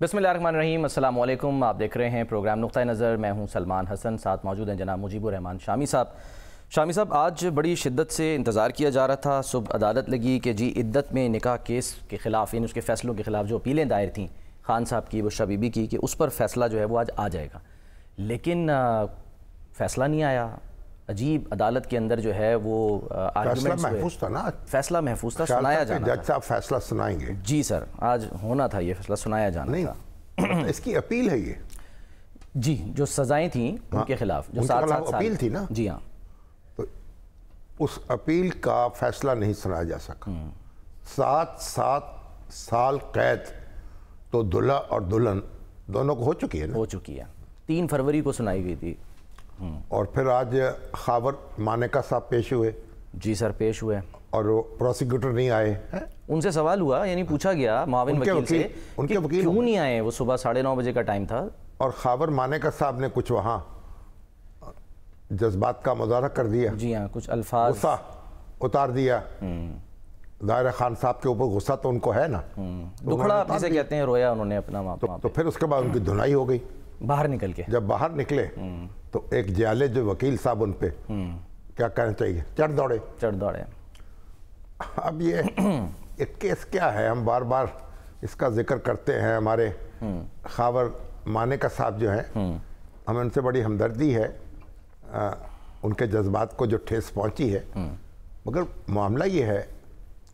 بسم اللہ الرحمن الرحیم، السلام علیکم۔ آپ دیکھ رہے ہیں پروگرام نقطہ نظر، میں ہوں سلمان حسن، ساتھ موجود ہیں جناب مجیب الرحمان شامی صاحب۔ شامی صاحب، آج بڑی شدت سے انتظار کیا جا رہا تھا، صبح عدالت لگی کہ جی عدت میں نکاح کیس کے خلاف، اس کے فیصلوں کے خلاف جو اپیلیں دائر تھیں خان صاحب کی، بشرا بی بی کی، کہ اس پر فیصلہ جو ہے وہ آج آ جائے گا، لیکن فیصلہ نہیں آیا۔ عجیب، عدالت کے اندر جو ہے وہ فیصلہ محفوظ تھا نا؟ فیصلہ محفوظ تھا، سنایا جانا تھا۔ جج صاحب فیصلہ سنائیں گے؟ جی سر، آج ہونا تھا یہ فیصلہ، سنایا جانا تھا۔ اس کی اپیل ہے یہ؟ جی، جو سزائیں تھیں ان کے خلاف، جو 7 اپیل تھی نا؟ جی ہاں، تو اس اپیل کا فیصلہ نہیں سنایا جا سکا۔ 7 سال قید تو دلہا اور دلہن دونوں کو ہو چکی ہے نا؟ ہو چکی ہے، 3 فروری کو سنائی گئی تھی۔ اور پھر آج خاور مانیکا صاحب پیش ہوئے۔ جی سر، پیش ہوئے، اور وہ پروسیکیوٹر نہیں آئے۔ ان سے سوال ہوا، یعنی پوچھا گیا معاون وکیل سے کہ کیوں نہیں آئے، وہ صبح 9:30 بجے کا ٹائم تھا۔ اور خاور مانیکا صاحب نے کچھ وہاں جذبات کا مظاہرہ کر دیا۔ جی ہاں، کچھ الفاظ غصہ اتار دیا۔ ظاہر خان صاحب کے اوپر غصہ تو ان کو ہے نا، دکھڑا جسے کہتے ہیں، رویا انہوں نے اپنا تو پھر اس کے بعد ان کی دھنائی ہو گئی باہر نکل کے۔ جب باہر نکلے تو ایک جیالے جو وکیل صاحب ان پہ کیا کہنا چاہیے، چڑھ دوڑے۔ اب یہ کیس کیا ہے، ہم بار بار اس کا ذکر کرتے ہیں۔ ہمارے خاور مانیکا صاحب جو ہیں، ہمیں ان سے بڑی ہمدردی ہے، ان کے جذبات کو جو ٹھیس پہنچی ہے، مگر معاملہ یہ ہے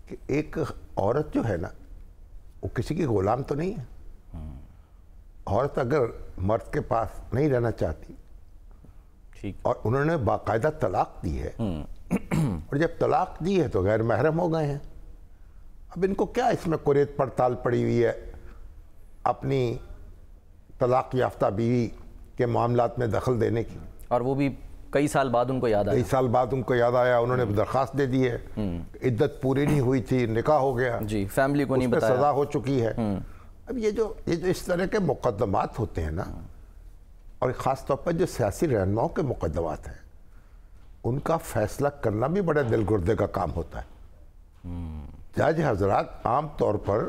کہ ایک عورت جو ہے نا، وہ کسی کی غلام تو نہیں ہے۔ عورت اگر مرد کے پاس نہیں رہنا چاہتی اور انہوں نے باقاعدہ طلاق دی ہے، اور جب طلاق دی ہے تو غیر محرم ہو گئے ہیں، اب ان کو کیا اس میں قریت پڑتال پڑی ہوئی ہے اپنی طلاق یافتہ بیوی کے معاملات میں دخل دینے کی؟ اور وہ بھی کئی سال بعد ان کو یاد آیا، کئی سال بعد ان کو یاد آیا، انہوں نے درخواست دے دی ہے، عدت پوری نہیں ہوئی تھی، نکاح ہو گیا، جی، فیملی کو نہیں بتایا، سزا ہو چکی ہے۔ اب یہ جو اس طرح کے مقدمات ہوتے ہیں نا، اور خاص طور پر جو سیاسی رہنماؤں کے مقدمات ہیں، ان کا فیصلہ کرنا بھی بڑے دل گردے کا کام ہوتا ہے۔ جج حضرات عام طور پر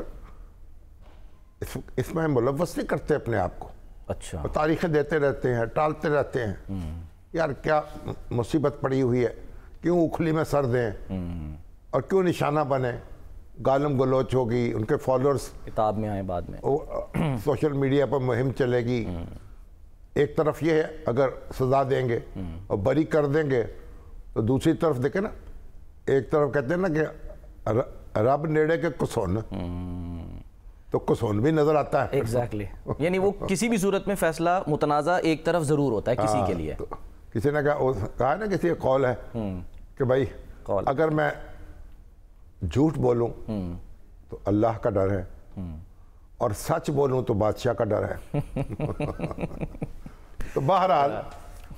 اس میں ملوث نہیں کرتے اپنے آپ کو، اچھا، تاریخیں دیتے رہتے ہیں، ٹالتے رہتے ہیں، یار کیا مصیبت پڑی ہوئی ہے، کیوں اکھلی میں سر دیں اور کیوں نشانہ بنے، گالم گلوچ ہوگی، ان کے فالورز کتاب میں آئے بعد میں، سوشل میڈیا پر مہم چلے گی۔ ایک طرف یہ ہے اگر سزا دیں گے اور بری کر دیں گے، تو دوسری طرف دیکھیں نا، ایک طرف کہتے ہیں نا کہ رب نیڑے کے کسون، تو کسون بھی نظر آتا ہے۔ ایگزیکٹلی، یعنی وہ کسی بھی صورت میں فیصلہ متنازع ایک طرف ضرور ہوتا ہے کسی کے لیے۔ کسی نے کہا ہے نا، کسی کا قول ہے کہ بھائی اگر میں جھوٹ بولوں تو اللہ کا ڈر ہے، اور سچ بولوں تو بادشاہ کا ڈر ہے۔ تو بہرحال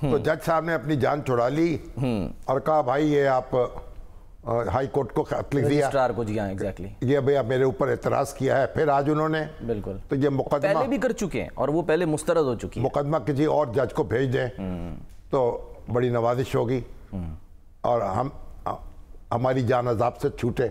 تو جج صاحب نے اپنی جان چھڑا لی اور کہا بھائی یہ آپ ہائی کورٹ کو خط لکھ دیا، رجسٹرار کو، جی ہاں ایگزیکٹلی، یہ بھئی میرے اوپر اعتراض کیا ہے۔ پھر آج انہوں نے بالکل تو یہ مقدمہ پہلے بھی کر چکے ہیں، اور وہ پہلے مسترد ہو چکی ہے، مقدمہ کسی اور جج کو بھیج دیں تو بڑی نوازش ہوگی اور ہماری جان عذاب سے چھوٹے۔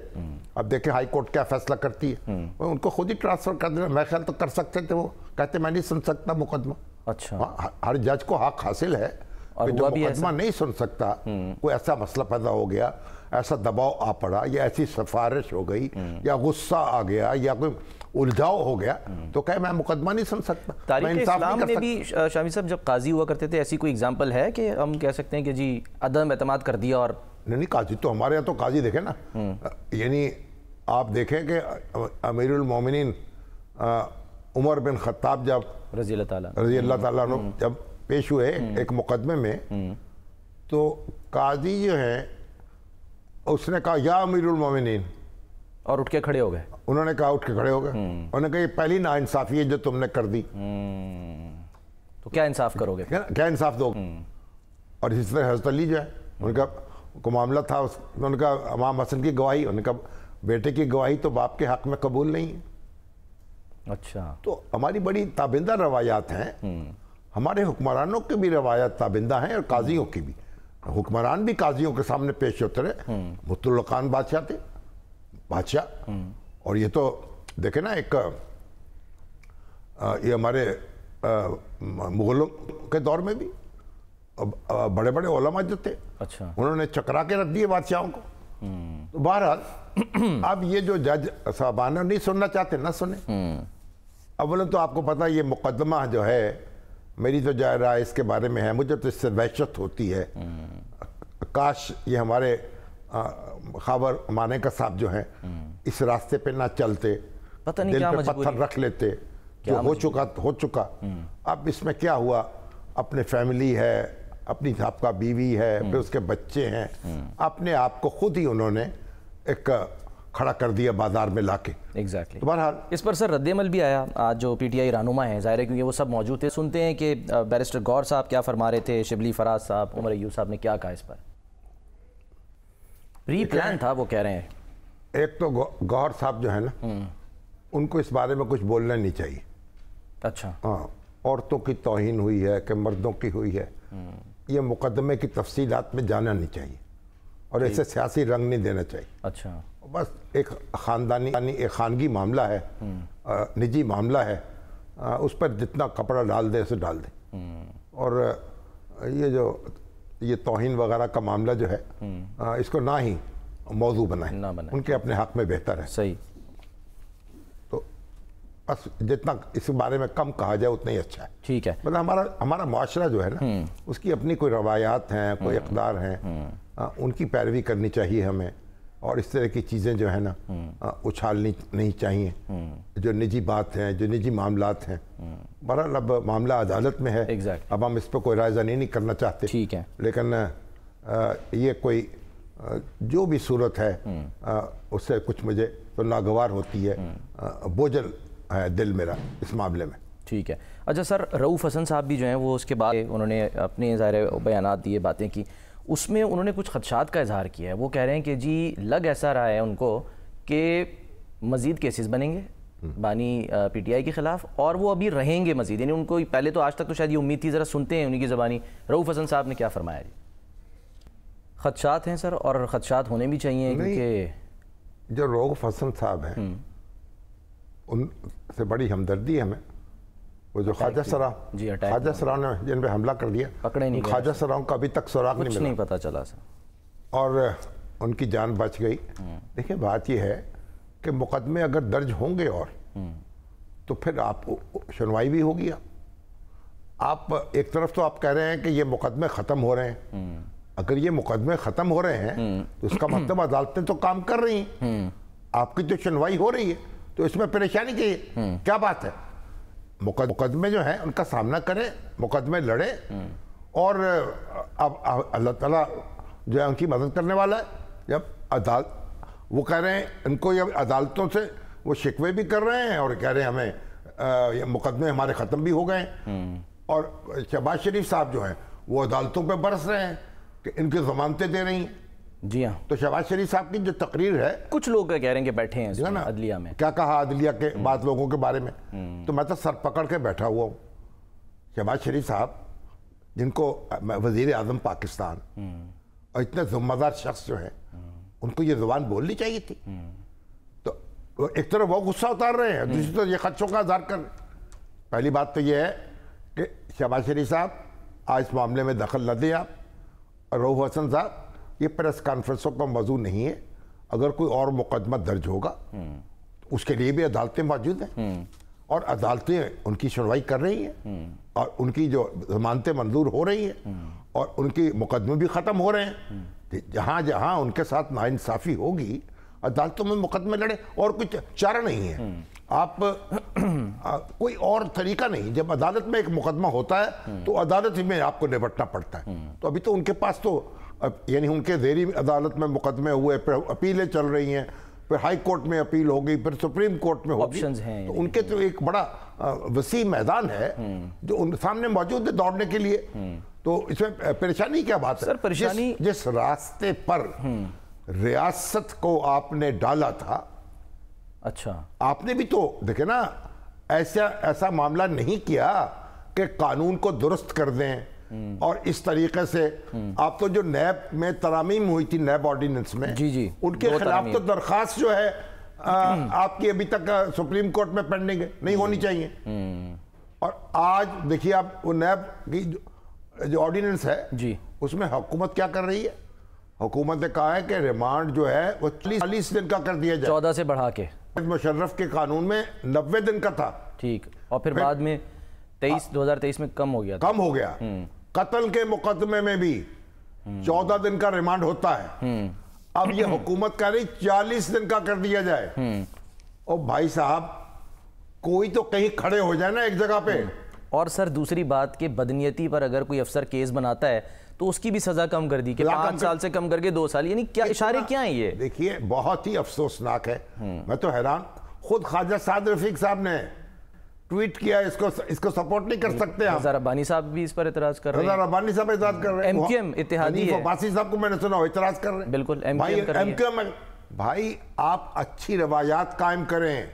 اب دیکھیں ہائی کورٹ کیا فیصلہ کرتی ہے، ان کو خود ہی ٹرانسفر کر دینا، میں خیال تو کر سکتے تھے، وہ کہتے میں نہیں سن سکتا مقدمہ۔ اچھا، ہر جج کو حق حاصل ہے کہ جو مقدمہ نہیں سن سکتا، کوئی ایسا مسئلہ پیدا ہو گیا، ایسا دباؤ آ پڑا، یا ایسی سفارش ہو گئی، یا غصہ آ گیا، یا کوئی الجھاؤ ہو گیا، تو کہے میں مقدمہ نہیں سن سکتا۔ تاریخ اسلام میں بھی شامی صاحب جب قاضی ہوا کرتے تھے، ایسی کوئی اگزامپل ہے کہ ہم کہہ سکتے ہیں کہ جی عدم اعتماد کر دیا؟ اور نہیں، قاضی تو ہمارے یہاں تو قاضی دیکھیں نا، یعنی آپ دیکھیں کہ امیر المومنین عمر بن خطاب جب رضی اللہ تعالیٰ عنہ جب پیش ہوئے ایک مقدمے میں، تو قاضی جو ہے اس نے کہا یا امیر المومنین، اور اٹھ کے کھڑے ہو گئے، انہوں نے کہا اٹھ کے کھڑے ہو گئے، انہوں نے کہا یہ پہلی ناانصافی ہے جو تم نے کر دی، تو کیا انصاف کرو گے، کیا انصاف دو؟ اور اسی طرح حضرت علی جو ہے، ان کا کو معاملہ تھا، انہوں نے کہا امام حسن کی گواہی، انہوں نے کہا بیٹے کی گواہی تو باپ کے حق میں قبول نہیں ہے۔ اچھا، تو ہماری بڑی تابندہ روایات ہیں، ہمارے حکمرانوں کی بھی روایات تابندہ ہیں، اور قاضیوں کی بھی۔ حکمران بھی قاضیوں کے سامنے پیش ہوتے رہے، مطلق خان بادشاہ تھے، بادشاہ، اور یہ تو دیکھیں نا ایک یہ ہمارے مغلوں کے دور میں بھی بڑے بڑے علماء جو تھے انہوں نے چکرا کے رکھ دیے بادشاہوں کو. تو بہرحال اب یہ جو جج صاحبان نہیں سننا چاہتے نہ سنیں. اولاً تو آپ کو پتا یہ مقدمہ جو ہے, میری تو جو رائے اس کے بارے میں ہے, مجھے تو اس سے وحشت ہوتی ہے. کاش یہ ہمارے خاور مانے کا صاحب جو ہیں اس راستے پہ نہ چلتے, دل پہ پتھر رکھ لیتے. جو ہو چکا. اب اس میں کیا ہوا, اپنے فیملی ہے, اپنی آپ کا بیوی ہے, پھر اس کے بچے ہیں, اپنے آپ کو خود ہی انہوں نے ایک کھڑا کر دیا بازار میں لا کے. ایگزیکٹلی. بہرحال اس پر سر رد عمل بھی آیا آج جو پی ٹی آئی رہنما ہیں, ظاہر ہے کیونکہ وہ سب موجود تھے. سنتے ہیں کہ بیرسٹر گور صاحب کیا فرما رہے تھے, شبلی فراز صاحب, عمر ایوب صاحب نے کیا کہا اس پر. پری پلان تھا وہ کہہ رہے ہیں. ایک تو گور صاحب جو ہے نا, ان کو اس بارے میں کچھ بولنا نہیں چاہیے. اچھا. ہاں, عورتوں کی توہین ہوئی ہے کہ مردوں کی ہوئی ہے, یہ مقدمے کی تفصیلات میں جانا نہیں چاہیے اور اسے سیاسی رنگ نہیں دینا چاہیے. اچھا. بس ایک خاندانی ایک خانگی معاملہ ہے, نجی معاملہ ہے, اس پر جتنا کپڑا ڈال دے اسے ڈال دے. اور یہ توہین وغیرہ کا معاملہ جو ہے اس کو نہ ہی موضوع بنائیں, ان کے اپنے حق میں بہتر ہے. صحیح. تو بس جتنا اس بارے میں کم کہا جائے اتنا ہی اچھا ہے. ٹھیک ہے. مطلب ہمارا معاشرہ جو ہے نا, اس کی اپنی کوئی روایات ہیں, کوئی اقدار ہیں, ان کی پیروی کرنی چاہیے ہمیں, اور اس طرح کی چیزیں جو ہے نا اچھالنی نہیں چاہیے جو نجی بات ہیں, جو نجی معاملات ہیں. بہرحال اب معاملہ عدالت میں ہے, اب ہم اس پہ کوئی رائے زنی نہیں کرنا چاہتے. ٹھیک ہے. لیکن یہ کوئی جو بھی صورت ہے اس سے کچھ مجھے تو ناگوار ہوتی ہے, بوجھل ہے دل میرا اس معاملے میں. ٹھیک ہے. اچھا سر, رؤوف حسن صاحب بھی جو ہیں وہ اس کے بعد انہوں نے اپنے ظاہر بیانات دیے, باتیں کی, اس میں انہوں نے کچھ خدشات کا اظہار کیا ہے. وہ کہہ رہے ہیں کہ جی لگ ایسا رہا ہے ان کو کہ مزید کیسز بنیں گے بانی پی ٹی آئی کے خلاف, اور وہ ابھی رہیں گے مزید. یعنی ان کو پہلے تو آج تک تو شاید یہ امید تھی, ذرا سنتے ہیں انہی کی زبانی رؤوف حسن صاحب نے کیا فرمایا. جی خدشات ہیں سر, اور خدشات ہونے بھی چاہیے, کیونکہ جو رؤوف حسن صاحب ہیں ان سے بڑی ہمدردی ہے ہمیں. وہ جو خواجہ سراؤں نے جن پہ حملہ کر دیا, پکڑے نہیں گئے, خواجہ سراؤں کا ابھی تک سراغ نہیں ملا, نہیں پتا چلا سر, اور ان کی جان بچ گئی. دیکھیں بات یہ ہے کہ مقدمے اگر درج ہوں گے اور تو پھر آپ کو سنوائی بھی ہوگی. آپ ایک طرف تو آپ کہہ رہے ہیں کہ یہ مقدمے ختم ہو رہے ہیں. اگر یہ مقدمے ختم ہو رہے ہیں تو اس کا مطلب عدالتیں تو کام کر رہی ہیں, آپ کی جو سنوائی ہو رہی ہے, تو اس میں پریشانی کیا بات ہے. مقدمے جو ہیں ان کا سامنا کریں, مقدمے لڑیں, اور اب اللہ تعالیٰ جو ہے ان کی مدد کرنے والا ہے. جب وہ کہہ رہے ہیں ان کو یہ عدالتوں سے وہ شکوے بھی کر رہے ہیں اور کہہ رہے ہیں ہمیں یہ مقدمے ہمارے ختم بھی ہو گئے ہیں, اور شہباز شریف صاحب جو ہیں وہ عدالتوں پہ برس رہے ہیں کہ ان کی ضمانتیں دے رہی ہیں. جی ہاں. تو شہباز شریف صاحب کی جو تقریر ہے, کچھ لوگ کہہ رہے ہیں کہ بیٹھے ہیں عدلیہ میں, کیا کہا عدلیہ کے بعض لوگوں کے بارے میں, تو میں تو سر پکڑ کے بیٹھا ہوا ہوں. شہباز شریف صاحب جن کو وزیر اعظم پاکستان اور اتنے ذمہ دار شخص جو ہیں, ان کو یہ زبان بولنی چاہیے تھی. تو ایک طرف وہ غصہ اتار رہے ہیں, دوسری طرف یہ خدشوں کا اظہار کر رہے ہیں. پہلی بات تو یہ ہے کہ شہباز شریف صاحب آج اس معاملے میں دخل نہ دیں آپ. اور رؤوف حسن صاحب یہ پریس کانفرنسوں کا موضوع نہیں ہے. اگر کوئی اور مقدمہ درج ہوگا اس کے لیے بھی عدالتیں موجود ہیں, اور عدالتیں ان کی سنوائی کر رہی ہیں, اور ان کی جو ضمانتیں منظور ہو رہی ہیں, اور ان کی مقدمے بھی ختم ہو رہے ہیں. جہاں جہاں ان کے ساتھ ناانصافی ہوگی عدالتوں میں مقدمے لڑے, اور کچھ چارہ نہیں ہے. آپ کوئی اور طریقہ نہیں. جب عدالت میں ایک مقدمہ ہوتا ہے تو عدالت ہی میں آپ کو نپٹنا پڑتا ہے. تو ابھی تو ان کے پاس تو یعنی ان کے زیری عدالت میں مقدمے ہوئے, پھر اپیلیں چل رہی ہیں, پھر ہائی کورٹ میں اپیل ہوگی, پھر سپریم کورٹ میں ہوگی. تو ان کے تو ایک بڑا وسیع میدان ہے جو ان سامنے موجود ہے دوڑنے کے لیے. تو اس میں پریشانی کیا بات ہے. پریشانی جس راستے پر ریاست کو آپ نے ڈالا تھا, اچھا آپ نے بھی تو دیکھیں نا, ایسا معاملہ نہیں کیا کہ قانون کو درست کر دیں, اور اس طریقے سے آپ تو جو نیب میں ترامیم ہوئی تھی, نیب آرڈیننس میں, جی ان کے خلاف تو درخواست جو ہے آپ کی ابھی تک سپریم کورٹ میں پینڈنگ ہے, نہیں ہونی چاہیے. اور آج دیکھیے آپ وہ نیب کی جو آرڈیننس ہے جی, اس میں حکومت کیا کر رہی ہے؟ حکومت نے کہا ہے کہ ریمانڈ جو ہے وہ 40 دن کا کر دیا جائے, 14 سے بڑھا کے. مشرف کے قانون میں 90 دن کا تھا. ٹھیک, اور پھر بعد میں 2023 میں کم ہو گیا. کم ہو گیا. قتل کے مقدمے میں بھی 14 دن کا ریمانڈ ہوتا ہے. اب یہ حکومت کہہ رہی 40 دن کا کر دیا جائے. اور بھائی صاحب کوئی تو کہیں کھڑے ہو جائے نا ایک جگہ پہ. اور سر دوسری بات کہ بدنیتی پر اگر کوئی افسر کیس بناتا ہے تو اس کی بھی سزا کم کر دی کہ 5 سال سے کم کر کے 2 سال. یعنی کیا اشارے کیا ہیں یہ؟ دیکھیے بہت ہی افسوسناک ہے. میں تو حیران, خود خواجہ سعد رفیق صاحب نے ٹویٹ کیا, اس کو سپورٹ نہیں کر سکتے. رضا ربانی صاحب بھی اس پر اعتراض کر رہے ہیں. رضا ربانی صاحب اعتراض کر رہے ہیں. ایم کیو ایم اتحادی ہے. عباسی صاحب کو میں نے سنا اعتراض کر رہے ہیں. بالکل ایم کیو ایم. بھائی آپ اچھی روایات قائم کریں,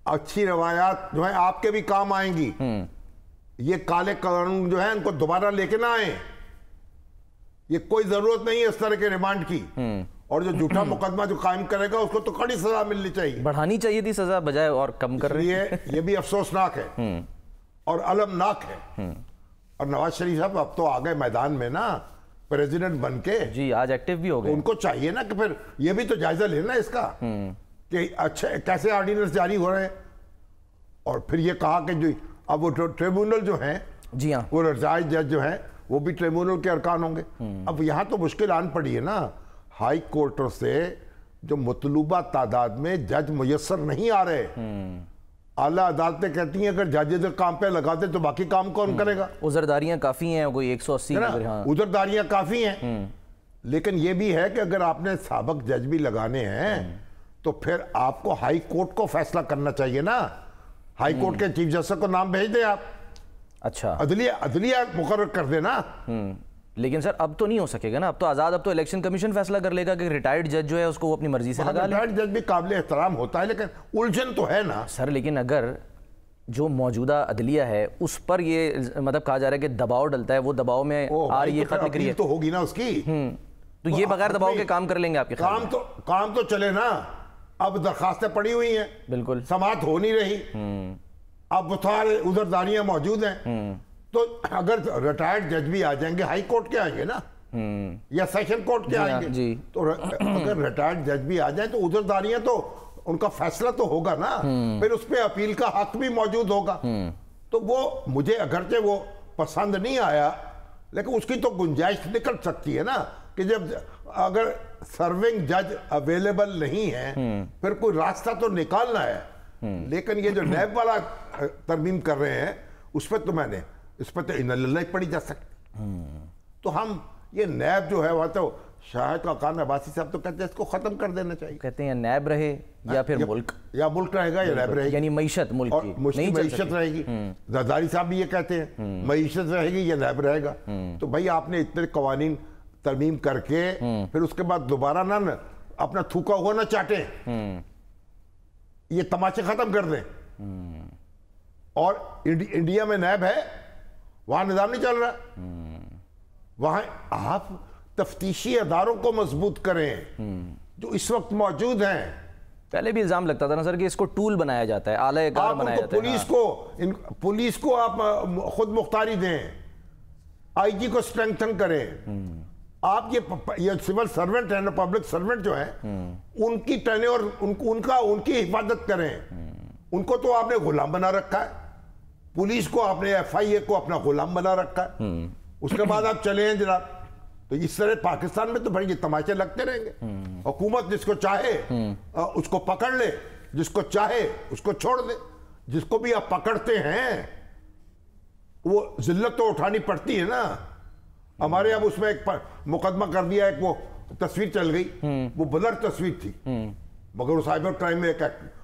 اچھی روایات جو ہیں آپ کے بھی کام آئیں گی. یہ کالے قانون جو ہیں ان کو دوبارہ لے کے نہ آئیں. یہ کوئی ضرورت نہیں ہے اس طرح کے ریمانڈ کی. اور جو جھوٹا مقدمہ جو قائم کرے گا اس کو تو کڑی سزا ملنی چاہیے. بڑھانی چاہیے تھی سزا بجائے اور کم کر رہی ہے. یہ بھی افسوسناک ہے اور المناک ہے. اور نواز شریف صاحب اب تو آگئے میدان میں نا, پریزیڈنٹ بن کے. جی, آج ایکٹیو بھی ہو گئے. ان کو چاہیے نا کہ پھر یہ بھی تو جائزہ لینا اس کا کہ اچھا کیسے آرڈیننس جاری ہو رہے ہیں. اور پھر یہ کہا کہ جو اب وہ ٹریبونل جو ہیں, جی ہاں, وہ ریٹائرڈ جج جو ہیں وہ بھی ٹریبونل کے ارکان ہوں گے. اب یہاں تو مشکل آن پڑی ہے نا, ہائی کورٹوں سے جو مطلوبہ تعداد میں جج میسر نہیں آ رہے. اعلیٰ عدالتیں کہتی ہیں اگر جج ادھر کام پہ لگا دے تو باقی کام کون کرے گا؟ عذرداریاں کافی ہیں, کوئی 180. عذرداریاں کافی ہیں, لیکن یہ بھی ہے کہ اگر آپ نے سابق جج بھی لگانے ہیں تو پھر آپ کو ہائی کورٹ کو فیصلہ کرنا چاہیے نا. ہائی کورٹ کے چیف جسٹس کو نام بھیج دیں آپ. اچھا, عدلیہ مقرر کر دینا. لیکن سر اب تو نہیں ہو سکے گا نا, اب تو آزاد, اب تو الیکشن کمیشن فیصلہ کر لے گا کہ ریٹائرڈ جج جو ہے اس کو وہ اپنی مرضی سے لگا لے. ریٹائرڈ جج بھی قابل احترام ہوتا ہے لیکن الجھن تو ہے نا سر. لیکن اگر جو موجودہ عدلیہ ہے اس پر یہ مطلب کہا جا رہا ہے کہ دباؤ ڈلتا ہے, وہ دباؤ میں آ رہی ہے خط لکھ رہی ہے, تو ہوگی نا اس کی. تو یہ بغیر دباؤ کے کام کر لیں گے آپ کے خیال میں؟ کام تو چلے نا. اب درخواستیں پڑی ہوئی ہیں, بالکل سماعت ہو نہیں رہی. اب سارے عذرداریاں موجود ہیں. تو اگر ریٹائرڈ جج بھی آ جائیں گے, ہائی کورٹ کے آئیں گے نا یا سیشن کورٹ کے آئیں گے, تو اگر ریٹائرڈ جج بھی آ جائیں تو عذرداریاں تو ان کا فیصلہ تو ہوگا نا. پھر اس پہ اپیل کا حق بھی موجود ہوگا. تو وہ مجھے اگرچہ وہ پسند نہیں آیا لیکن اس کی تو گنجائش نکل سکتی ہے نا کہ جب اگر سرونگ جج اویلیبل نہیں ہے پھر کوئی راستہ تو نکالنا ہے. لیکن یہ جو نیب والا ترمیم کر رہے ہیں اس پہ تو میں نے اس پہ تو اناللہ پڑی جا سکتی. تو ہم یہ نیب جو ہے وہ تو شاہد کا قان عباسی صاحب تو کہتے ہیں اس کو ختم کر دینا چاہیے. کہتے ہیں نیب رہے یا پھر ملک, یا ملک رہے گا یا نیب رہے گی, یعنی معیشت ملک کی معیشت رہے گی. زرداری صاحب بھی یہ کہتے ہیں معیشت رہے گی یا نیب رہے گا. تو بھائی آپ نے اتنے قوانین ترمیم کر کے پھر اس کے بعد دوبارہ نہ اپنا تھوکا ہوا نہ چاٹیں, یہ تماچے ختم کر دیں. اور انڈیا میں نیب ہے, وہاں نظام نہیں چل رہا. وہاں آپ تفتیشی اداروں کو مضبوط کریں جو اس وقت موجود ہیں. پہلے بھی الزام لگتا تھا نا سر کہ اس کو ٹول بنایا جاتا ہے, آلہ کار بنایا جاتا ہے. پولیس کو آپ خود مختاری دیں, آئی جی کو سٹرینگتھن کریں. آپ یہ سول سرونٹ ہیں, پبلک سرونٹ جو ہیں, ان کی ٹینیور ان کی حفاظت کریں. ان کو تو آپ نے غلام بنا رکھا ہے, پولیس کو آپ نے ایف آئی اے کو اپنا غلام بنا رکھا ہے. اس کے بعد آپ چلے ہیں جناب. تو اس طرح پاکستان میں تو بھائی یہ تماشے لگتے رہیں گے. حکومت جس کو چاہے اس کو پکڑ لے, جس کو چاہے اس کو چھوڑ دے. جس کو بھی آپ پکڑتے ہیں وہ ذلت تو اٹھانی پڑتی ہے نا. ہمارے اب اس میں ایک مقدمہ کر دیا, ایک وہ تصویر چل گئی, وہ بلر تصویر تھی, مگر وہ سائبر کرائم میں ایک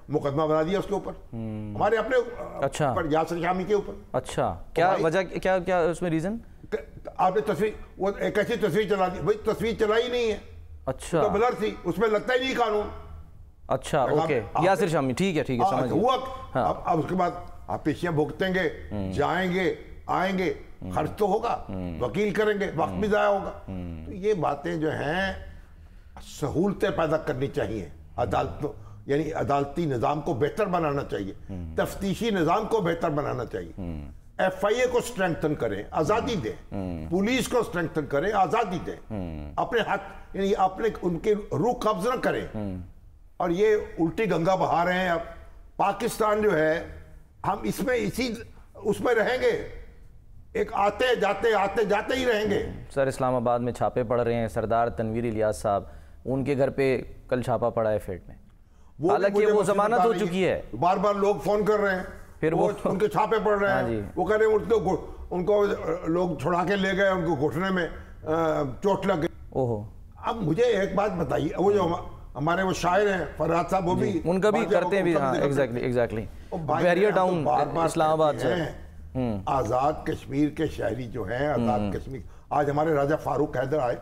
مقدمہ بنا دیا اس کے اوپر, ہمارے اپنے پر یاسر شامی کے اوپر. اچھا, کیا وجہ, کیا اس میں ریزن؟ آپ نے تصویر, وہ ایک ایسی تصویر چلا دی, بھائی تصویر چلائی نہیں ہے. اچھا, تو بلر تھی, اس میں لگتا ہی نہیں قانون. اچھا اوکے, یاسر شامی, ٹھیک ہے سمجھ ہوا. اب اس کے بعد آپ پیشیاں بھگتیں گے, جائیں گے, آئیں گے, خرچ تو ہوگا, وکیل کریں گے, وقت بھی ضائع ہوگا. تو یہ باتیں جو ہیں سہولتیں پیدا کرنی چاہیے عدالتوں, یعنی عدالتی نظام کو بہتر بنانا چاہیے, تفتیشی نظام کو بہتر بنانا چاہیے, ایف آئی اے کو سٹرینگتھن کریں, آزادی دیں, پولیس کو سٹرینگتھن کریں, آزادی دیں, اپنے حق یعنی اپنے ان کے روح قبض نہ کریں. اور یہ الٹی گنگا بہا رہے ہیں. اب پاکستان جو ہے ہم اس میں اس میں رہیں گے, ایک آتے جاتے ہی رہیں گے. سر اسلام آباد میں چھاپے پڑ رہے ہیں, سردار تنویر الیاس صاحب ان کے گھر پہ کل چھاپا پڑا ہے فیڈ میں, حالانکہ وہ ضمانت ہو چکی ہے. بار بار لوگ فون کر رہے ہیں, پھر وہ ان کے چھاپے پڑ رہے ہیں, وہ کہہ رہے ہیں ان کو لوگ چھڑا کے لے گئے, ان کو گھٹنے میں چوٹ لگ گئی. اب مجھے ایک بات بتائیے, وہ جو ہمارے وہ شاعر ہیں فرحات صاحب, وہ بھی ان کا بھی کرتے ہیں بھی, ہاں ایگزیکٹلی بیریئر ٹاؤن اسلام آباد سے. آزاد کشمیر کے شہری جو ہیں, آزاد کشمیر, آج ہمارے راجہ فاروق حیدر آئے,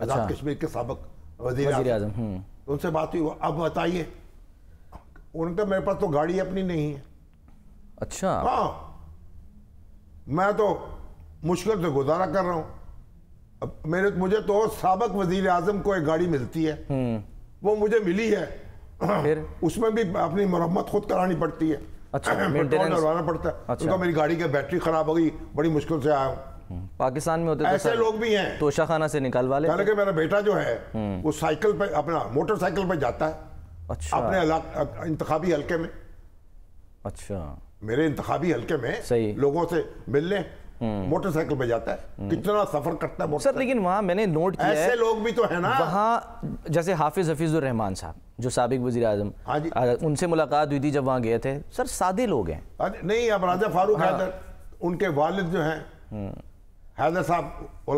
آزاد کشمیر کے سابق وزیر اعظم, ان سے بات ہوئی. اب بتائیے, ان کا میرے پاس تو گاڑی اپنی نہیں ہے. اچھا, ہاں, میں تو مشکل سے گزارا کر رہا ہوں. مجھے تو سابق وزیر اعظم کو ایک گاڑی ملتی ہے, وہ مجھے ملی ہے, پھر اس میں بھی اپنی مرمت خود کرانی پڑتی ہے, پیٹرول ڈلوانا پڑتا ہے. ان کا میری گاڑی کی بیٹری خراب ہو گئی, بڑی مشکل سے آیا ہوں. پاکستان میں ہوتے ایسے لوگ بھی ہیں, توشہ خانہ سے نکالوا لے. کہ میرا بیٹا جو ہے وہ سائیکل پہ, اپنا موٹر سائیکل پہ جاتا ہے اپنے انتخابی حلقے میں. اچھا, میرے انتخابی حلقے میں لوگوں سے ملنے موٹر سائیکل پہ جاتا ہے, کتنا سفر کرتا ہے سر. لیکن وہاں میں نے نوٹ کیا ہے, ایسے لوگ بھی تو ہیں نا وہاں, جیسے حافظ حفیظ الرحمان صاحب جو سابق وزیر اعظم, ان سے ملاقات ہوئی تھی جب وہاں گئے تھے, سر سادے لوگ ہیں. نہیں, اب راجہ فاروق حیدر, ان کے والد جو ہیں حیدر صاحب,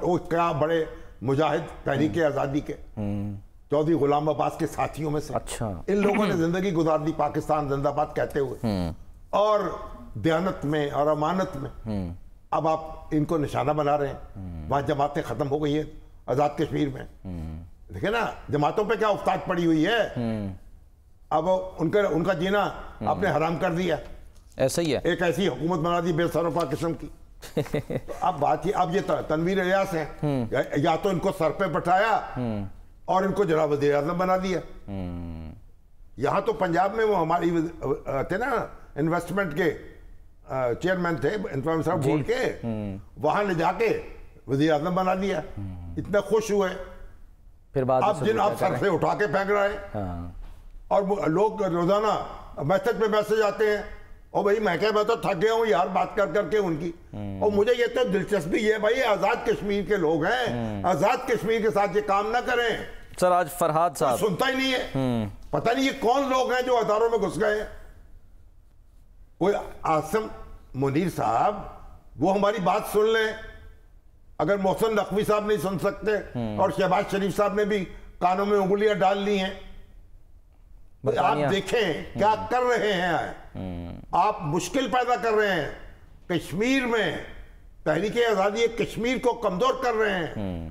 وہ کیا بڑے مجاہد تحریک آزادی کے, چودھری غلام عباس کے ساتھیوں میں سے. ان لوگوں نے زندگی گزار دی پاکستان زندہ باد کہتے ہوئے, اور دیانت میں اور امانت میں. اب آپ ان کو نشانہ بنا رہے ہیں. وہاں جماعتیں ختم ہو گئی ہیں آزاد کشمیر میں, دیکھیں نا جماعتوں پہ کیا افتاد پڑی ہوئی ہے. اب ان کا جینا آپ نے حرام کر دیا, ایسا ہی ہے, ایک ایسی حکومت بنا دی بے سر و پا قسم کی. اب بات اب یہ تنویر الیاس ہیں, یا تو ان کو سر پہ بٹھایا اور ان کو جناب وزیر اعظم بنا دیا. یہاں تو پنجاب میں وہ ہماری تھے نا انویسٹمنٹ کے چیئرمین تھے, انفراسٹرکچر بورڈ کے, وہاں لے جا کے وزیر اعظم بنا دیا. اتنے خوش ہوئے, پھر بعد اب جن آپ سر سے اٹھا کے پھینک رہے ہیں. اور لوگ روزانہ میسج پہ میسج آتے ہیں, اور بھائی میں تو تھک گیا ہوں یار بات کر کے ان کی. اور مجھے یہ تو دلچسپی ہے بھائی, آزاد کشمیر کے لوگ ہیں, آزاد کشمیر کے ساتھ یہ کام نہ کریں. سر آج فرحاد صاحب سنتا ہی نہیں ہے, پتہ نہیں یہ کون لوگ ہیں جو اداروں میں گھس گئے ہیں. کوئی عاصم منیر صاحب وہ ہماری بات سن لیں, اگر محسن نقوی صاحب نہیں سن سکتے, اور شہباز شریف صاحب نے بھی کانوں میں انگلیاں ڈال لی ہیں. آپ دیکھیں کیا کر رہے ہیں, آپ مشکل پیدا کر رہے ہیں کشمیر میں, تحریک آزادی کشمیر کو کمزور کر رہے ہیں.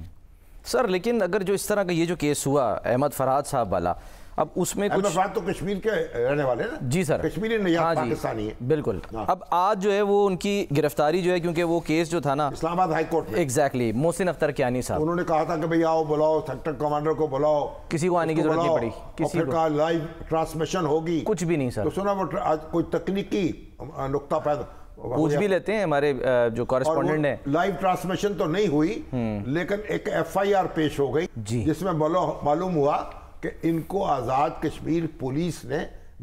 سر لیکن اگر جو اس طرح کا یہ جو کیس ہوا احمد فرحاد صاحب والا, اب اس میں کچھ فرحاد تو کشمیر کے رہنے والے نا, جی سر, کشمیری نیاد پاکستانی ہے بالکل. اب آج جو ہے وہ ان کی گرفتاری جو ہے, کیونکہ وہ کیس جو تھا نا اسلام آباد ہائی کورٹ میں, ایگزیکٹلی محسن اختر کیانی صاحب, انہوں نے کہا تھا کہ بھئی آؤ بلاؤ سیکٹر کمانڈر کو بلاؤ, کسی کو آنے کی ضرورت نہیں پڑی, کسی کو لائیو ٹرانسمیشن ہوگی, کچھ بھی نہیں سر. تو سنا وہ کوئی تکنیکی نقطہ پیدا پوچھ بھی لیتے ہیں ہمارے جو کورسپونڈنٹ ہیں, لائیو ٹرانسمیشن تو نہیں ہوئی, لیکن ایک ایف آئی آر پیش ہو گئی جس میں معلوم ہوا کہ ان کو آزاد کشمیر پولیس نے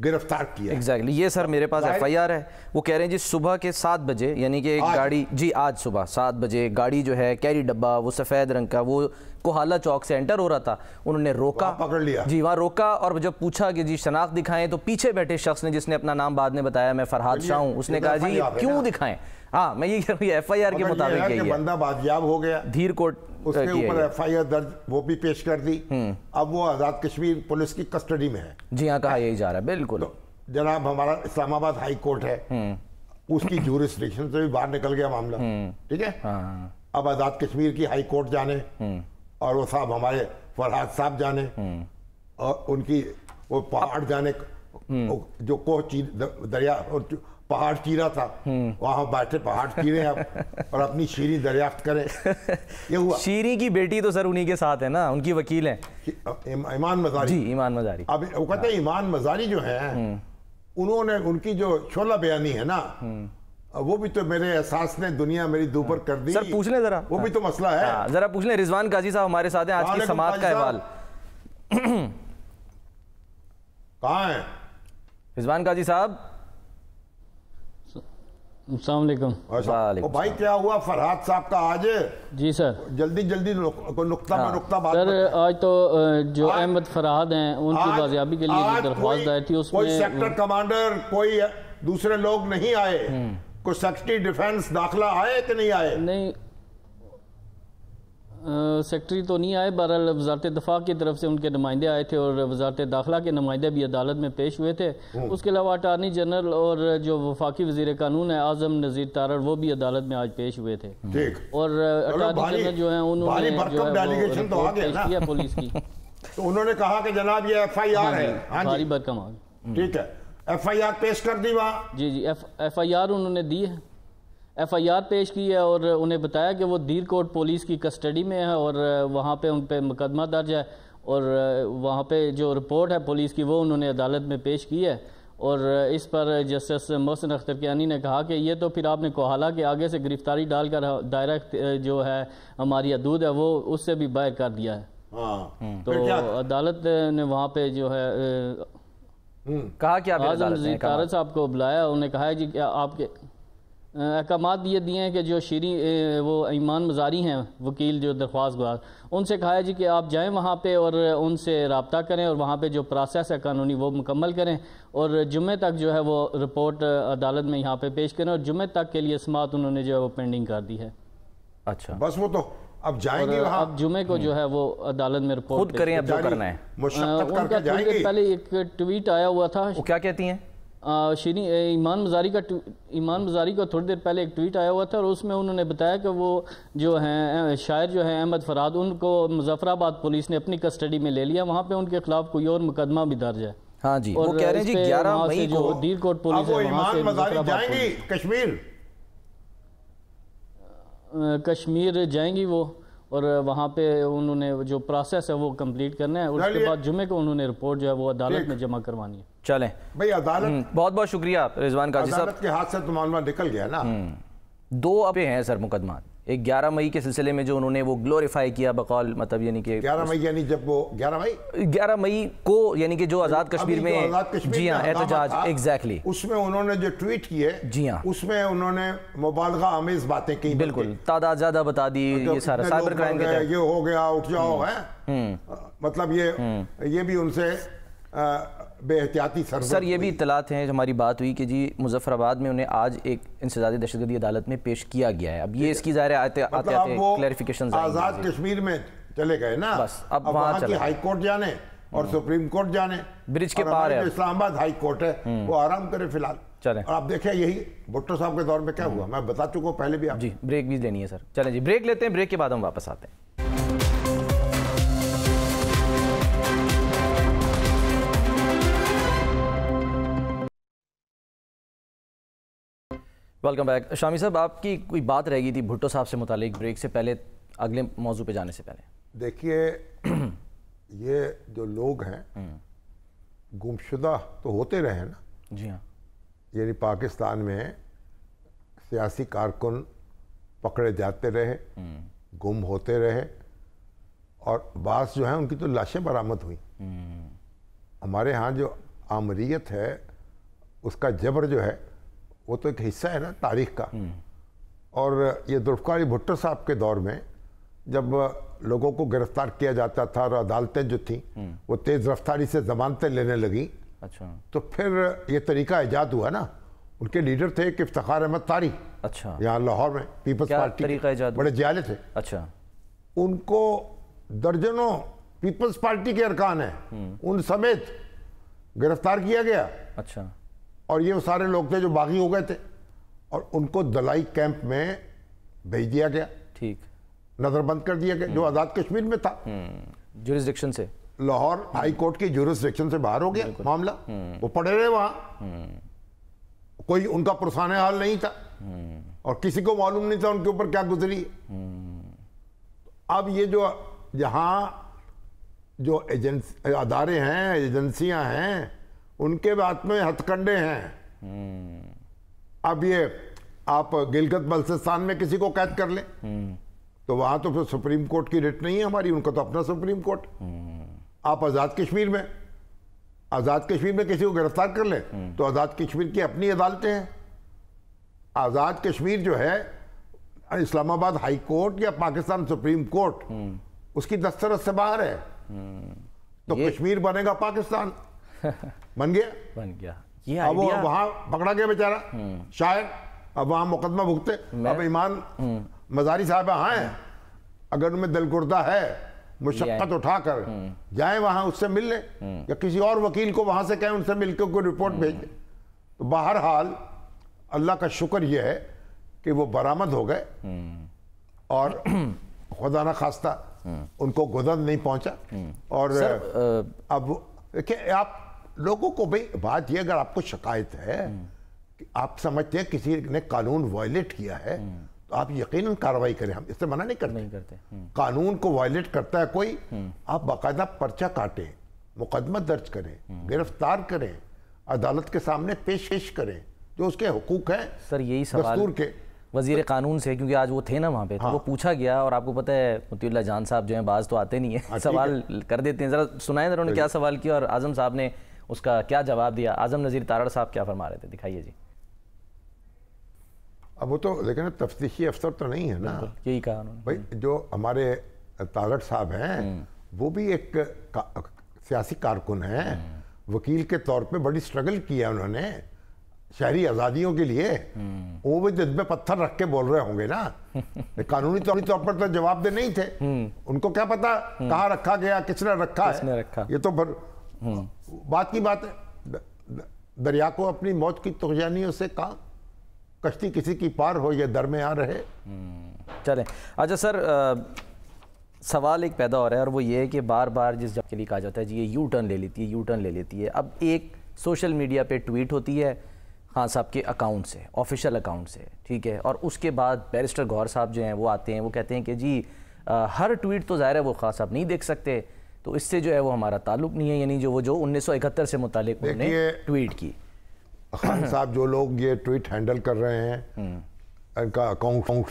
گرفتار کیا. ایگزیکٹلی, یہ سر میرے پاس ایف آئی آر ہے. وہ کہہ رہے ہیں جی صبح کے 7 بجے, یعنی کہ ایک گاڑی, جی آج صبح 7 بجے گاڑی جو ہے کیری ڈبہ وہ سفید رنگ کا, وہ کوہالہ چوک سے انٹر ہو رہا تھا, انہوں نے روکا, پکڑ لیا, جی وہاں روکا, اور جب پوچھا کہ جی شناخت دکھائیں, تو پیچھے بیٹھے شخص نے جس نے اپنا نام بعد میں بتایا میں فرحاد شاہ ہوں, اس نے کہا جی کیوں دکھائیں. ہاں میں یہ کہہ رہا ہوں ایف آئی آر کے مطابق یہی ہے, بندہ بازیاب ہو گیا, دھیر کوٹ اس کے اوپر ایف آئی آر درج وہ بھی پیش کر دی. اب وہ آزاد کشمیر پولیس کی کسٹڈی میں ہے. جی ہاں, کہا یہی جا رہا ہے بالکل. جناب ہمارا اسلام آباد ہائی کورٹ ہے, اس کی جورسڈکشن سے بھی باہر نکل گیا معاملہ, ٹھیک ہے. اب آزاد کشمیر کی ہائی کورٹ جانے, اور وہ صاحب ہمارے فرحاد صاحب جانے, اور ان کی وہ پہاڑ جانے, جو کوہ دریا اور پہاڑ چیرا تھا وہاں بیٹھے پہاڑ چیرے اب اور اپنی شیریں دریافت کریں. یہ ہوا. شیریں کی بیٹی تو سر انہی کے ساتھ ہے نا, ان کی وکیل ہیں ایمان مزاری. جی ایمان مزاری. اب وہ کہتے ہیں ایمان مزاری جو ہیں انہوں نے ان کی جو شعلہ بیانی ہے نا وہ بھی تو میرے احساس نے دنیا میری دوپر کر دی. سر پوچھ لیں ذرا, وہ بھی تو مسئلہ ہے. ذرا پوچھ لیں. رضوان قاضی صاحب ہمارے ساتھ ہیں, آج کی سماعت کا احوال کہاں ہیں رضوان قاضی صاحب؟ السلام علیکم. بھائی کیا ہوا فرحات صاحب کا آج؟ جی سر جلدی نقطہ میں نقطہ بات. سر آج تو جو احمد فرحات ہیں ان کی بازیابی کے لیے جو درخواست آئی تھی اس میں کوئی سیکٹر کمانڈر کوئی دوسرے لوگ نہیں آئے, کوئی سیکرٹری ڈیفنس داخلہ آئے کہ نہیں آئے؟ نہیں سیکٹری تو نہیں آئے, بہرحال وزارت دفاع کی طرف سے ان کے نمائندے آئے تھے اور وزارت داخلہ کے نمائندے بھی عدالت میں پیش ہوئے تھے. اس کے علاوہ اٹارنی جنرل اور جو وفاقی وزیر قانون ہے اعظم نذیر تارڑ وہ بھی عدالت میں آج پیش ہوئے تھے. اور اٹارنی جنرل جو ہیں انہوں نے جو ہے وہ پیش کیا پولیس کی. تو انہوں نے کہا کہ جناب یہ ایف آئی آر ہے. بھاری برکم آ گئی. ٹھیک ہے, ایف آئی آر پیش کر دی وہاں. جی ایف آئی آر انہوں نے دی ہے, ایف آئی آر پیش کی ہے اور انہیں بتایا کہ وہ دیر کوٹ پولیس کی کسٹڈی میں ہے اور وہاں پہ ان پہ مقدمہ درج ہے اور وہاں پہ جو رپورٹ ہے پولیس کی وہ انہوں نے عدالت میں پیش کی ہے. اور اس پر جسٹس محسن اخترکیانی نے کہا کہ یہ تو پھر آپ نے کوہالا کے آگے سے گرفتاری ڈال کر دائرہ جو ہے ہماری حدود ہے وہ اس سے بھی باہر کر دیا ہے. تو عدالت نے وہاں پہ جو ہے کہا کہ اعظم نذیر تارڑ صاحب کو بلایا, انہوں نے کہا ہے جی کیا آپ کے احکامات یہ دیے ہیں کہ جو وہ ایمان مزاری ہیں وکیل جو درخواست گزار, ان سے کہا ہے جی کہ آپ جائیں وہاں پہ اور ان سے رابطہ کریں اور وہاں پہ جو پروسیس ہے قانونی وہ مکمل کریں اور جمعے تک جو ہے وہ رپورٹ عدالت میں یہاں پہ پیش کریں اور جمعے تک کے لیے سماعت انہوں نے جو ہے وہ پینڈنگ کر دی ہے. اچھا بس وہ تو اب جائیں گے وہاں, اب جمعے کو جو ہے وہ عدالت میں رپورٹ خود کریں اب جو کرنا ہے. ان کا تھوڑی دیر پہلے ایک ٹویٹ آیا ہوا تھا. وہ کیا کہتی ہیں؟ ایمان مزاری کا تھوڑی دیر پہلے ایک ٹویٹ آیا ہوا تھا اور اس میں انہوں نے بتایا کہ وہ جو ہیں شاعر جو ہیں احمد فرحات ان کو مظفر آباد پولیس نے اپنی کسٹڈی میں لے لیا, وہاں پہ ان کے خلاف کوئی اور مقدمہ بھی درج ہے. ہاں جی وہ کہہ رہے ہیں جی 11 مئی کو دیر کوٹ پولیس ہے وہاں سے مزاری جائیں گی کشمیر جائیں گی وہ اور وہاں پہ انہوں نے جو پروسیس ہے وہ کمپلیٹ کرنا ہے. اس کے بعد جمعے کو انہوں نے رپورٹ جو ہے وہ عدالت میں جمع کروانی ہے. چلیں بھئی عدالت بہت بہت شکریہ رضوان قاضی صاحب. عدالت کے ہاتھ سے تو معاملہ نکل گیا نا. 2 اب ہیں سر مقدمات. ایک 11 مئی کے سلسلے میں جو انہوں نے وہ گلوریفائی کیا بقول مطلب یعنی کہ 11 مئی یعنی جب وہ 11 مئی کو یعنی کہ جو آزاد کشمیر میں جی ہاں احتجاج ایگزیکٹلی اس میں انہوں نے جو ٹویٹ کیے جی ہاں اس میں انہوں نے مبالغہ آمیز باتیں کی. بالکل تعداد زیادہ بتا دی, یہ سارا سائبر کرائم کے یہ ہو گیا اٹھ جاؤ ہے مطلب یہ بھی ان سے بے احتیاطی سر یہ بھی اطلاعات ہیں. ہماری بات ہوئی کہ جی مظفر آباد میں انہیں آج ایک انسدادی دہشت گردی عدالت میں پیش کیا گیا ہے. اب یہ اس کی ظاہر آتے کلیریفیکیشن آزاد کشمیر میں چلے گئے نا, بس اب وہاں کی ہائی کورٹ جانے اور سپریم کورٹ جانے, برج کے پار ہے اسلام آباد ہائی کورٹ ہے وہ آرام کرے فی الحال. چلیں اور آپ دیکھیں یہی بھٹو صاحب کے دور میں کیا ہوا میں بتا چکا ہوں پہلے بھی. آپ جی بریک بھی لینی ہے سر. چلیں جی بریک لیتے ہیں, بریک کے بعد ہم واپس آتے ہیں. Welcome back. شامی صاحب آپ کی کوئی بات رہ گئی تھی بھٹو صاحب سے متعلق بریک سے پہلے, اگلے موضوع پہ جانے سے پہلے. دیکھیے یہ جو لوگ ہیں گمشدہ تو ہوتے رہے نا. جی ہاں یعنی پاکستان میں سیاسی کارکن پکڑے جاتے رہے, گم ہوتے رہے اور بعض جو ہیں ان کی تو لاشیں برآمد ہوئی. ہمارے ہاں جو آمریت ہے اس کا جبر جو ہے وہ تو ایک حصہ ہے نا تاریخ کا. اور یہ ذوالفقار بھٹو صاحب کے دور میں جب لوگوں کو گرفتار کیا جاتا تھا اور عدالتیں جو تھیں وہ تیز رفتاری سے ضمانتیں لینے لگیں, اچھا تو پھر یہ طریقہ ایجاد ہوا نا. ان کے لیڈر تھے ایک افتخار احمد طاری, اچھا یہاں لاہور میں پیپلز پارٹی بڑے جیالے تھے. اچھا ان کو درجنوں پیپلز پارٹی کے ارکان ہیں ان سمیت گرفتار کیا گیا. اچھا اور یہ وہ سارے لوگ تھے جو باغی ہو گئے تھے اور ان کو دلائی کیمپ میں بھیج دیا گیا. ٹھیک نظر بند کر دیا گیا جو آزاد کشمیر میں تھا. جورسڈکشن سے لاہور ہائی کورٹ کی جورسڈکشن سے باہر ہو گیا معاملہ. وہ پڑے رہے وہاں, کوئی ان کا پرسانہ حال نہیں تھا اور کسی کو معلوم نہیں تھا ان کے اوپر کیا گزری. اب یہ جو جہاں جو ادارے ہیں, ایجنسیاں ہیں, ان کے بات میں ہتھ کنڈے ہیں. اب یہ آپ گلگت بلتستان میں کسی کو قید کر لیں تو وہاں تو پھر سپریم کورٹ کی ریٹ نہیں ہے ہماری, ان کا تو اپنا سپریم کورٹ. آپ آزاد کشمیر میں کسی کو گرفتار کر لیں تو آزاد کشمیر کی اپنی عدالتیں ہیں. آزاد کشمیر جو ہے اسلام آباد ہائی کورٹ یا پاکستان سپریم کورٹ اس کی دسترس سے باہر ہے. تو کشمیر بنے گا پاکستان, بن گیا. اب وہ وہاں پکڑا گیا بیچارہ شاعر, اب وہاں مقدمہ بھگتے. اب ایمان مزاری صاحب ہیں, اگر ان میں دل گردہ ہے مشقت اٹھا کر جائیں وہاں, اس سے مل لیں, یا کسی اور وکیل کو وہاں سے کہیں ان سے مل کے کوئی رپورٹ بھیج دیں. تو بہرحال اللہ کا شکر یہ ہے کہ وہ برآمد ہو گئے اور خدا نہ خواستہ ان کو گدن نہیں پہنچا. اور اب دیکھیں آپ لوگوں کو بھی بات یہ, اگر آپ کو شکایت ہے کہ آپ سمجھتے ہیں کسی نے قانون وائلیٹ کیا ہے تو آپ یقیناً کارروائی کریں, ہم اس سے منع نہیں کرتے. قانون کو وائلیٹ کرتا ہے کوئی, آپ باقاعدہ پرچہ کاٹیں, مقدمہ درج کریں, گرفتار کریں, عدالت کے سامنے پیش کریں جو اس کے حقوق ہیں. سر یہی سوال دستور کے وزیر قانون سے, کیونکہ آج وہ تھے نا وہاں پہ, تو وہ پوچھا گیا, اور آپ کو پتہ ہے مطیع اللہ جان صاحب جو ہیں بعض تو آتے نہیں ہیں, سوال کر دیتے ہیں. ذرا سنائیں انہوں نے کیا سوال کیا اور اعظم صاحب نے اس کا کیا جواب دیا. اعظم نذیر تارڑ صاحب کیا فرما رہے تھے, دکھائیے جی. اب وہ تو لیکن تفتیشی افسر تو نہیں ہے نا, یہی کہا انہوں نے. بھائی جو ہمارے تارڑ صاحب ہیں وہ بھی ایک سیاسی کارکن ہیں, وکیل کے طور پہ بڑی سٹرگل کیا انہوں نے شہری آزادیوں کے لیے. وہ بھی دل میں پتھر رکھ کے بول رہے ہوں گے نا, قانونی طور پر تو جواب دہ نہیں تھے. ان کو کیا پتا کہاں رکھا گیا, کس نے رکھا ہے, یہ تو بات کی بات ہے. دریا کو اپنی موت کی طغیانیوں سے کہاں, کشتی کسی کی پار ہو یہ درمیان رہے. چلیں اچھا سر, سوال ایک پیدا ہو رہا ہے, اور وہ یہ ہے کہ بار بار جس جب کے لیے کہا جاتا ہے جی یہ یو ٹرن لے لیتی ہے. اب ایک سوشل میڈیا پہ ٹویٹ ہوتی ہے خان صاحب کے اکاؤنٹ سے, آفیشیل اکاؤنٹ سے, ٹھیک ہے, اور اس کے بعد بیرسٹر گوہر صاحب جو ہیں وہ آتے ہیں, وہ کہتے ہیں کہ جی ہر ٹویٹ تو ظاہر ہے وہ خان صاحب نہیں دیکھ سکتے, تو اس سے جو ہے وہ ہمارا تعلق نہیں ہے. یعنی جو 1971 سے متعلق انہوں نے ٹویٹ کی. خان صاحب جو لوگ یہ ٹویٹ ہینڈل کر رہے ہیں, ان کا اکاؤنٹ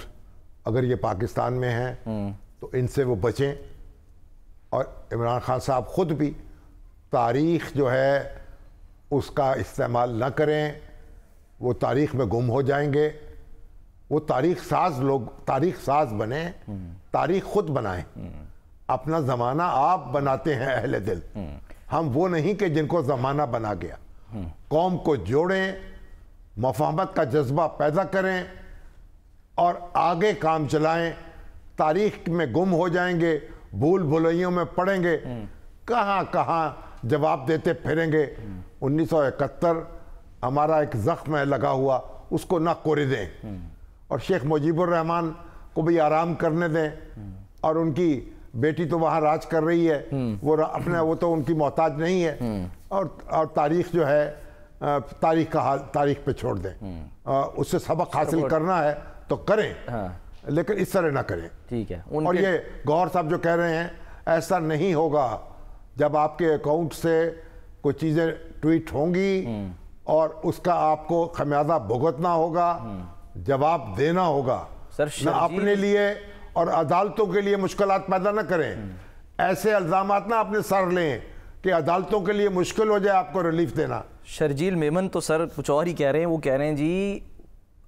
اگر یہ پاکستان میں ہیں تو ان سے وہ بچیں. اور عمران خان صاحب خود بھی تاریخ جو ہے اس کا استعمال نہ کریں, وہ تاریخ میں گم ہو جائیں گے. وہ تاریخ ساز بنیں, تاریخ خود بنائیں. اپنا زمانہ آپ بناتے ہیں اہل دل, ہم وہ نہیں کہ جن کو زمانہ بنا گیا. قوم کو جوڑیں, مفاہمت کا جذبہ پیدا کریں اور آگے کام چلائیں. تاریخ میں گم ہو جائیں گے, بھول بھلائیوں میں پڑیں گے, کہاں جواب دیتے پھریں گے. 1971 ہمارا ایک زخم ہے لگا ہوا, اس کو نہ کوڑے دیں, اور شیخ مجیب الرحمان کو بھی آرام کرنے دیں. اور ان کی بیٹی تو وہاں راج کر رہی ہے, وہ تو ان کی محتاج نہیں ہے. اور تاریخ جو ہے, تاریخ کا حال تاریخ پہ چھوڑ دیں. اس سے سبق حاصل کرنا ہے تو کریں, لیکن اس طرح نہ کریں. ٹھیک ہے. اور یہ گوہر صاحب جو کہہ رہے ہیں, ایسا نہیں ہوگا. جب آپ کے اکاؤنٹ سے کوئی چیزیں ٹویٹ ہوں گی اور اس کا آپ کو خمیازہ بھگتنا ہوگا, جواب دینا ہوگا. نہ اپنے لیے اور عدالتوں کے لیے مشکلات پیدا نہ کریں. ایسے الزامات نہ اپنے سر لیں کہ عدالتوں کے لیے مشکل ہو جائے آپ کو ریلیف دینا. شرجیل میمن تو سر کچھ اور ہی کہہ رہے ہیں. وہ کہہ رہے ہیں جی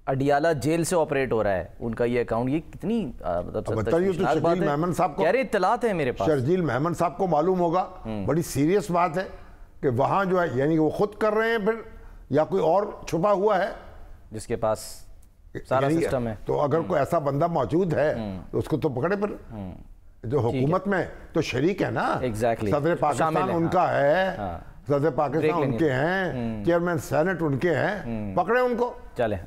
اڈیالہ جیل سے آپریٹ ہو رہا ہے ان کا یہ اکاؤنٹ. یہ کتنی شرجیل میمن صاحب کو, کہہ رہے اطلاعات ہیں میرے پاس, شرجیل میمن صاحب کو معلوم ہوگا. بڑی سیریس بات ہے کہ وہاں جو ہے, یعنی وہ خود کر رہے ہیں پھر, یا کوئی اور چھپا ہوا ہے جس کے پاس سارا سسٹم ہے. تو اگر کوئی ایسا بندہ موجود ہے تو اس کو تو پکڑے. پر جو حکومت میں تو شریک ہے نا, صدر پاکستان ان کا ہے, صدر پاکستان ان کے ہیں, چیئرمین سینٹ ان کے ہیں, پکڑے ان کو. چلیں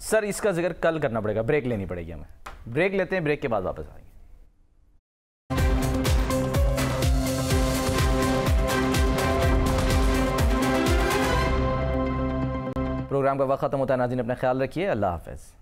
سر, اس کا ذکر کل کرنا پڑے گا, بریک لینی پڑے گی ہمیں. بریک لیتے ہیں, بریک کے بعد واپس آئیں گے. پروگرام کا وقت ختم ہوتا ہے، ناظرین اپنا خیال رکھیے، اللہ حافظ۔